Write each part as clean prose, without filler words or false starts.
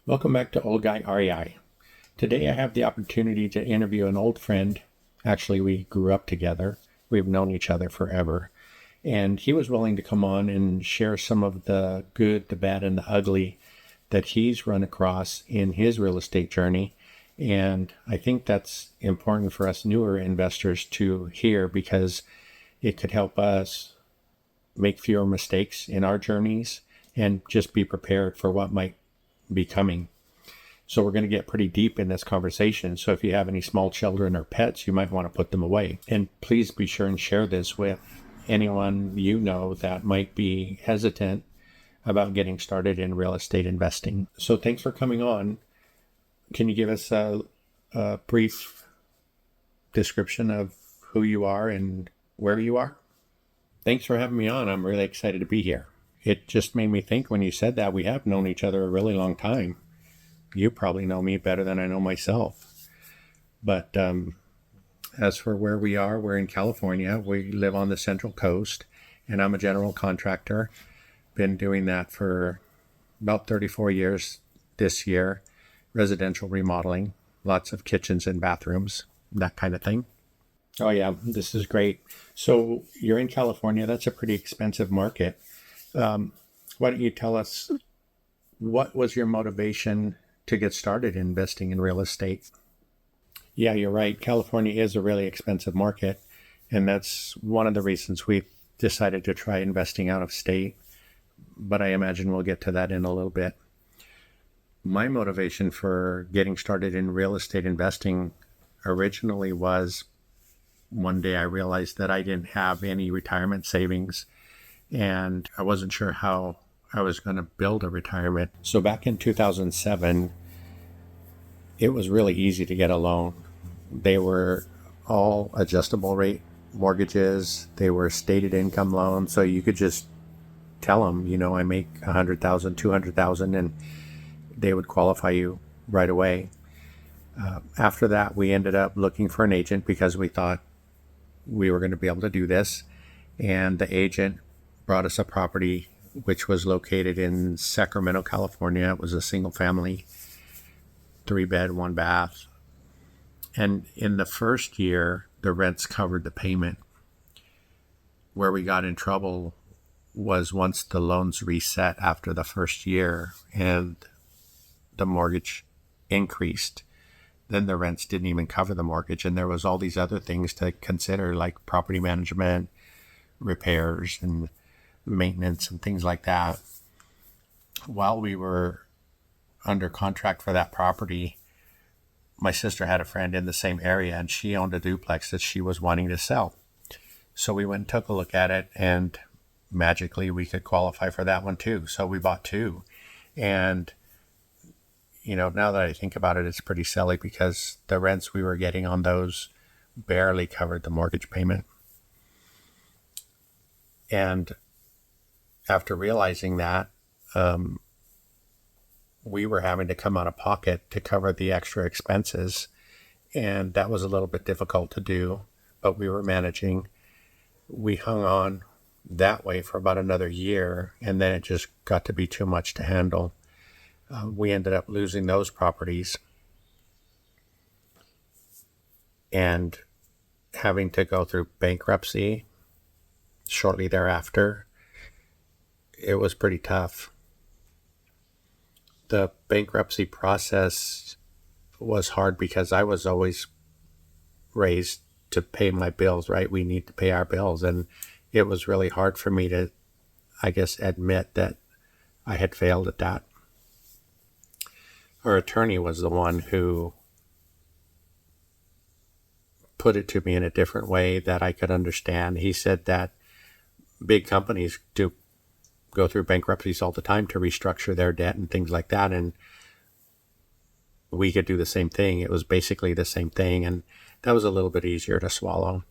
Welcome back to Old Guy REI. Today I have the opportunity to interview an old friend. Actually, we grew up together. We've known each other forever. And he was willing to come on and share some of the good, the bad, and the ugly that he's run across in his real estate journey. And I think that's important for us newer investors to hear because it could help us make fewer mistakes in our journeys and just be prepared for what might be coming. So we're going to get pretty deep in this conversation. So if you have any small children or pets, you might want to put them away. And please be sure and share this with anyone you know that might be hesitant about getting started in real estate investing. So thanks for coming on. Can you give us a brief description of who you are and where you are? Thanks for having me on. I'm really excited to be here. It just made me think when you said that we have known each other a really long time. You probably know me better than I know myself. But as for where we are, we're in California. We live on the Central Coast, and I'm a general contractor. Been doing that for about 34 years this year. Residential remodeling, lots of kitchens and bathrooms, that kind of thing. Oh yeah, this is great. So you're in California. That's a pretty expensive market. Why don't you tell us what was your motivation to get started investing in real estate? Yeah, you're right. California is a really expensive market, and that's one of the reasons we decided to try investing out of state. But I imagine we'll get to that in a little bit. My motivation for getting started in real estate investing originally was one day I realized that I didn't have any retirement savings, and I wasn't sure how I was going to build a retirement. So back in 2007, it was really easy to get a loan. They were all adjustable rate mortgages. They were stated income loans. So you could just tell them, I make 100,000, 200,000, and they would qualify you right away. After that, we ended up looking for an agent because we thought we were going to be able to do this. And the agent brought us a property which was located in Sacramento, California. It was a single family, 3-bed, 1-bath. And in the first year, the rents covered the payment. Where we got in trouble was once the loans reset after the first year and the mortgage increased, then the rents didn't even cover the mortgage. And there was all these other things to consider, like property management, repairs, and maintenance and things like that. While we were under contract for that property, my sister had a friend in the same area, and she owned a duplex that she was wanting to sell. So we went and took a look at it, and magically we could qualify for that one too. So we bought two. And now that I think about it, it's pretty silly because the rents we were getting on those barely covered the mortgage payment. And after realizing that, we were having to come out of pocket to cover the extra expenses. And that was a little bit difficult to do, but we were managing. We hung on that way for about another year, and then it just got to be too much to handle. We ended up losing those properties and having to go through bankruptcy shortly thereafter. It was pretty tough. The bankruptcy process was hard because I was always raised to pay my bills, right? We need to pay our bills. And it was really hard for me to, admit that I had failed at that. Our attorney was the one who put it to me in a different way that I could understand. He said that big companies do go through bankruptcies all the time to restructure their debt and things like that. And we could do the same thing. It was basically the same thing. And that was a little bit easier to swallow.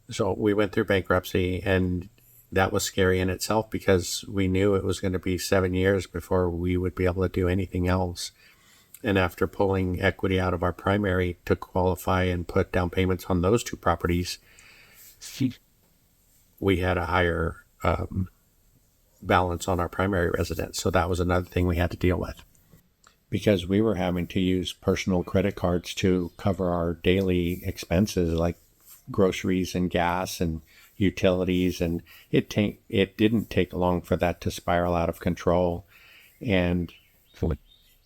So we went through bankruptcy, and that was scary in itself because we knew it was going to be 7 years before we would be able to do anything else. And after pulling equity out of our primary to qualify and put down payments on those two properties, we had a higher balance on our primary residence. So that was another thing we had to deal with. because we were having to use personal credit cards to cover our daily expenses like groceries and gas and utilities, and it didn't take long for that to spiral out of control. And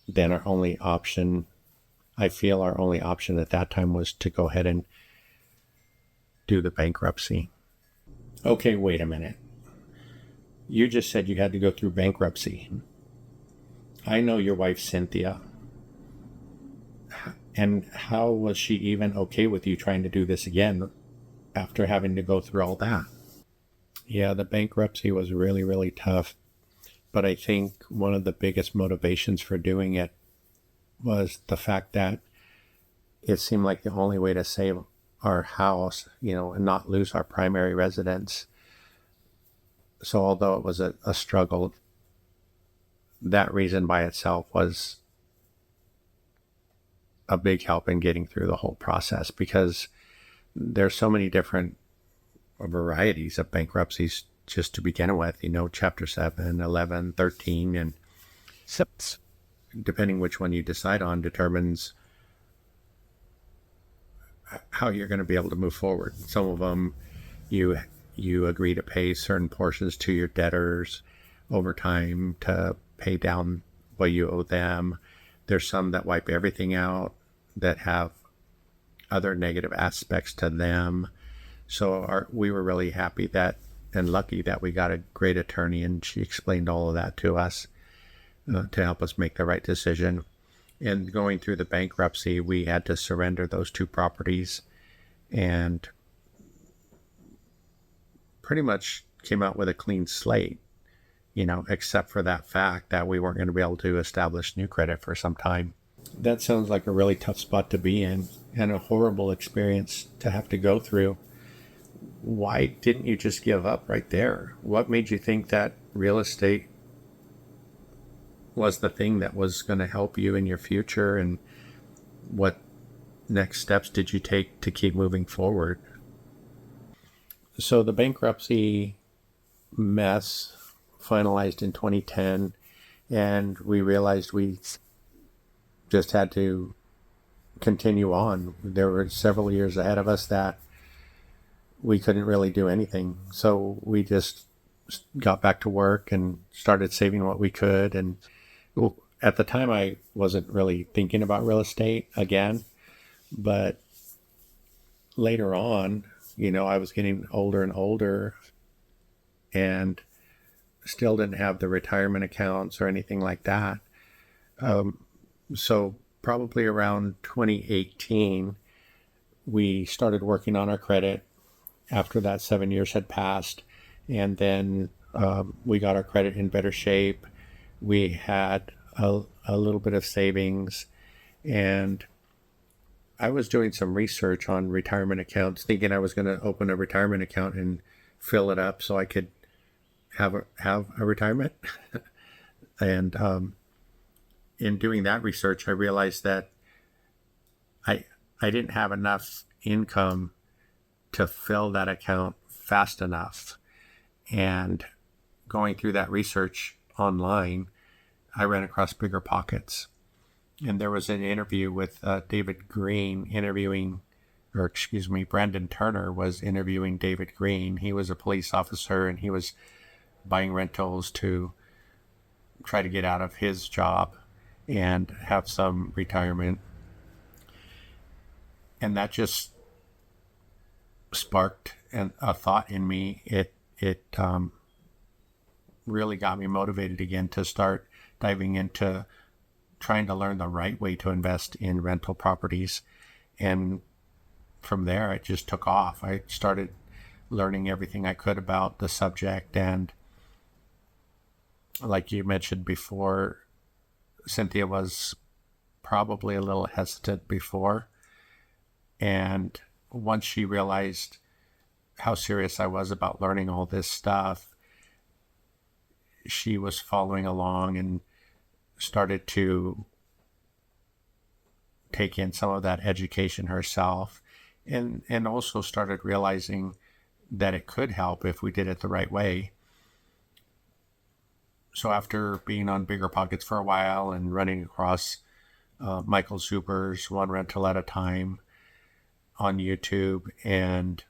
then our only option at that time was to go ahead and do the bankruptcy. Okay, wait a minute. You just said you had to go through bankruptcy. I know your wife, Cynthia. And how was she even okay with you trying to do this again after having to go through all that? Yeah, the bankruptcy was really, really tough. But I think one of the biggest motivations for doing it was the fact that it seemed like the only way to save our house, and not lose our primary residence. So although it was a struggle, that reason by itself was a big help in getting through the whole process, because there's so many different varieties of bankruptcies just to begin with, chapter 7, 11, 13, and depending which one you decide on determines how you're going to be able to move forward. Some of them you agree to pay certain portions to your debtors over time to pay down what you owe them. There's some that wipe everything out, that have other negative aspects to them. So we were really happy and lucky that we got a great attorney, and she explained all of that to us to help us make the right decision. And going through the bankruptcy, we had to surrender those 2 properties, and pretty much came out with a clean slate, except for that fact that we weren't going to be able to establish new credit for some time. That sounds like a really tough spot to be in, and a horrible experience to have to go through. Why didn't you just give up right there? What made you think that real estate was the thing that was going to help you in your future, and what next steps did you take to keep moving forward? So the bankruptcy mess finalized in 2010, and we realized we just had to continue on. There were several years ahead of us that we couldn't really do anything. So we just got back to work and started saving what we could. And at the time, I wasn't really thinking about real estate again. But later on, I was getting older and older and still didn't have the retirement accounts or anything like that. So probably around 2018, we started working on our credit after that 7 years had passed. And then we got our credit in better shape. We had a little bit of savings, and I was doing some research on retirement accounts, thinking I was going to open a retirement account and fill it up so I could have a retirement. And in doing that research, I realized that I didn't have enough income to fill that account fast enough. And going through that research online, I ran across BiggerPockets. And there was an interview with David Green Brandon Turner was interviewing David Green. He was a police officer, and he was buying rentals to try to get out of his job and have some retirement. And that just sparked a thought in me. It really got me motivated again to start diving into trying to learn the right way to invest in rental properties. And from there, it just took off. I started learning everything I could about the subject. And like you mentioned before, Cynthia was probably a little hesitant before. And once she realized how serious I was about learning all this stuff, she was following along and started to take in some of that education herself, and also started realizing that it could help if we did it the right way. So after being on Bigger Pockets for a while and running across Michael Zuber's One Rental at a Time on YouTube, and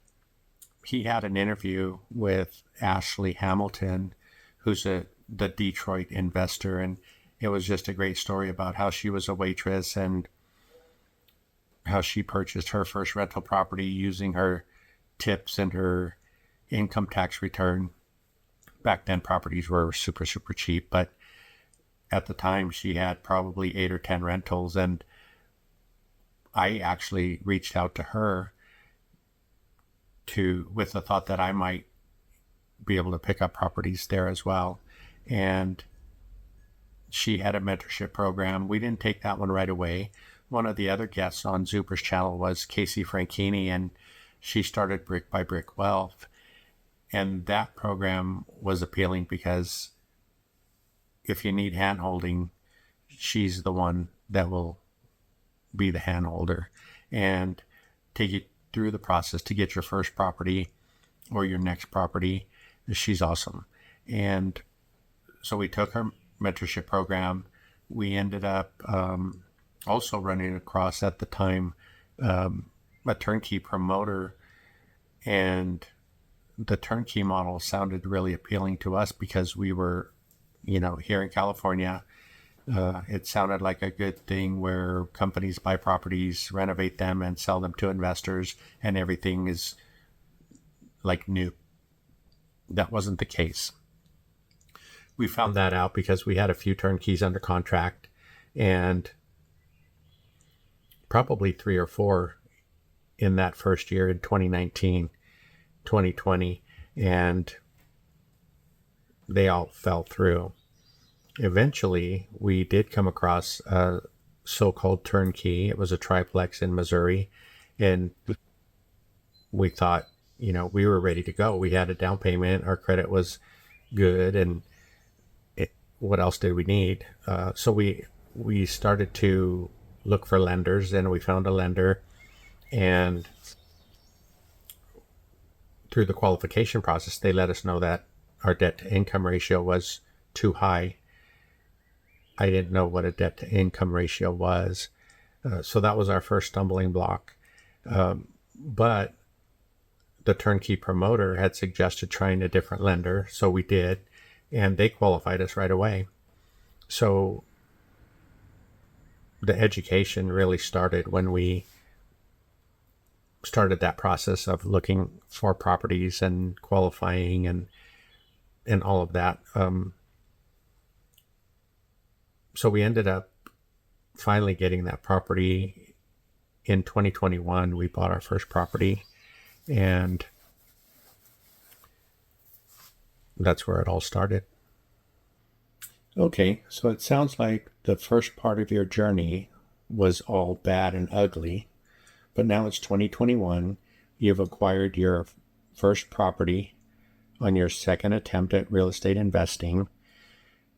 he had an interview with Ashley Hamilton, who's the Detroit investor, and it was just a great story about how she was a waitress and how she purchased her first rental property using her tips and her income tax return. Back then, properties were super, super cheap, but at the time, she had probably 8 or 10 rentals, and I actually reached out to her with the thought that I might be able to pick up properties there as well. And she had a mentorship program. We didn't take that one right away. One of the other guests on Zuper's channel was Casey Franchini, and she started Brick by Brick Wealth. And that program was appealing because if you need hand-holding, she's the one that will be the hand-holder and take you through the process to get your first property or your next property. She's awesome. And so we took her mentorship program. We ended up also running across at the time a turnkey promoter, and the turnkey model sounded really appealing to us because we were, here in California. It sounded like a good thing where companies buy properties, renovate them, and sell them to investors, and everything is like new. That wasn't the case. We found that out because we had a few turnkeys under contract, and probably 3 or 4 in that first year in 2019, 2020, and they all fell through. Eventually, we did come across a so-called turnkey. It was a triplex in Missouri, and we thought, we were ready to go. We had a down payment. Our credit was good, and what else did we need? So we started to look for lenders, and we found a lender, and through the qualification process, they let us know that our debt-to-income ratio was too high. I didn't know what a debt-to-income ratio was. So that was our first stumbling block. But the turnkey promoter had suggested trying a different lender. So we did, and they qualified us right away. So the education really started when we started that process of looking for properties and qualifying and all of that. So we ended up finally getting that property in 2021. We bought our first property, and that's where it all started. Okay, so it sounds like the first part of your journey was all bad and ugly, but now it's 2021. You've acquired your first property on your second attempt at real estate investing.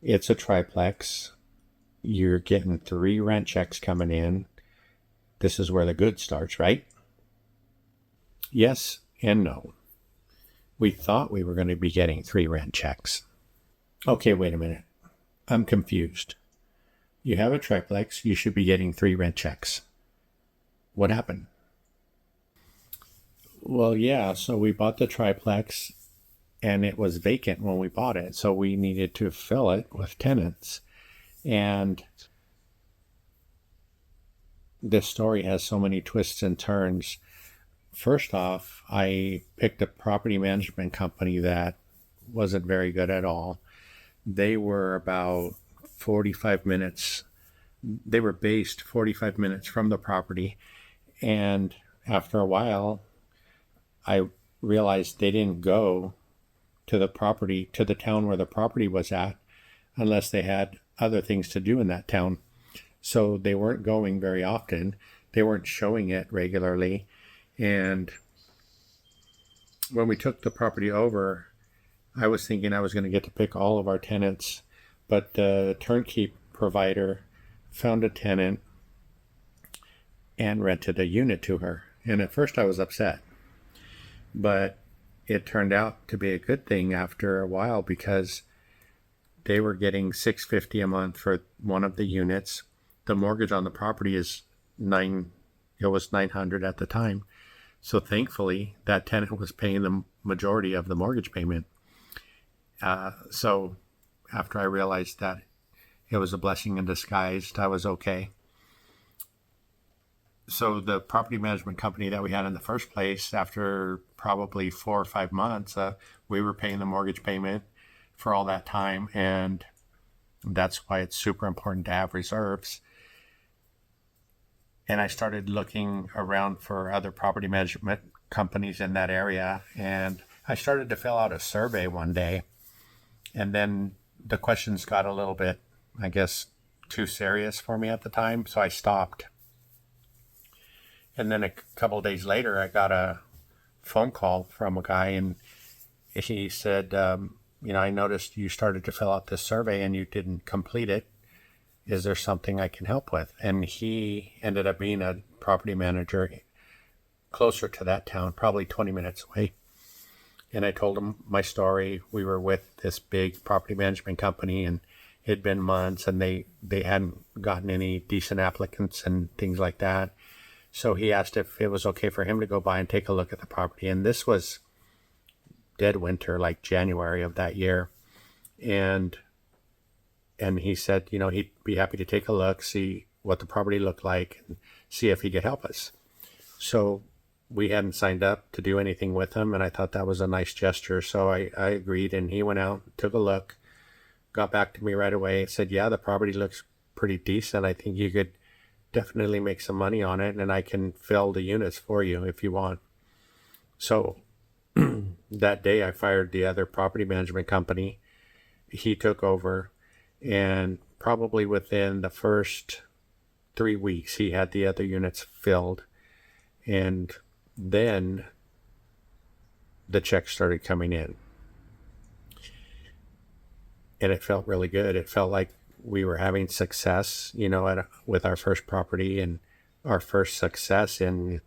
It's a triplex. You're getting 3 rent checks coming in. This is where the good starts, right? Yes and no. We thought we were going to be getting 3 rent checks. Okay, wait a minute. I'm confused. You have a triplex. You should be getting 3 rent checks. What happened? Well, yeah, so we bought the triplex, and it was vacant when we bought it, so we needed to fill it with tenants. And this story has so many twists and turns. First off, I picked a property management company that wasn't very good at all. They were about 45 minutes. They were based 45 minutes from the property. And after a while, I realized they didn't go to the property, to the town where the property was at, unless they had other things to do in that town. So they weren't going very often. They weren't showing it regularly. And when we took the property over, I was thinking I was going to get to pick all of our tenants, but the turnkey provider found a tenant and rented a unit to her. And at first I was upset, but it turned out to be a good thing after a while, because they were getting $650 a month for one of the units. The mortgage on the property is it was $900 at the time. So thankfully, that tenant was paying the majority of the mortgage payment. So after I realized that it was a blessing in disguise, I was okay. So the property management company that we had in the first place, after probably 4 or 5 months, we were paying the mortgage payment for all that time. And that's why it's super important to have reserves. And I started looking around for other property management companies in that area. And I started to fill out a survey one day. And then the questions got a little bit, I guess, too serious for me at the time. So I stopped. And then a couple of days later, I got a phone call from a guy, and he said, I noticed you started to fill out this survey and you didn't complete it. Is there something I can help with? And he ended up being a property manager closer to that town, probably 20 minutes away. And I told him my story. We were with this big property management company, and it had been months, and they hadn't gotten any decent applicants and things like that. So he asked if it was okay for him to go by and take a look at the property. And this was dead winter, like January of that year. And he said, he'd be happy to take a look, see what the property looked like, and see if he could help us. So we hadn't signed up to do anything with him, and I thought that was a nice gesture. So I agreed, and he went out, took a look, got back to me right away, said, yeah, the property looks pretty decent. I think you could definitely make some money on it, and I can fill the units for you if you want. So that day I fired the other property management company. He took over, and probably within the first 3 weeks he had the other units filled. And then the checks started coming in, and it felt really good. It felt like we were having success, with our first property, and our first success in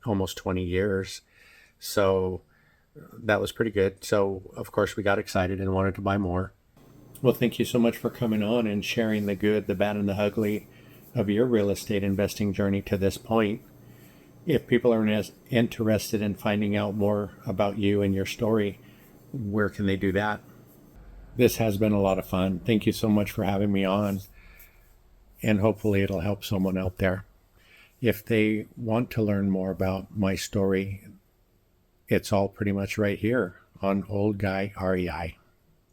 almost 20 years. So that was pretty good. So of course we got excited and wanted to buy more. Well, thank you so much for coming on and sharing the good, the bad, and the ugly of your real estate investing journey to this point. If people are interested in finding out more about you and your story, where can they do that? This has been a lot of fun. Thank you so much for having me on, and hopefully it'll help someone out there. If they want to learn more about my story, it's all pretty much right here on Old Guy REI.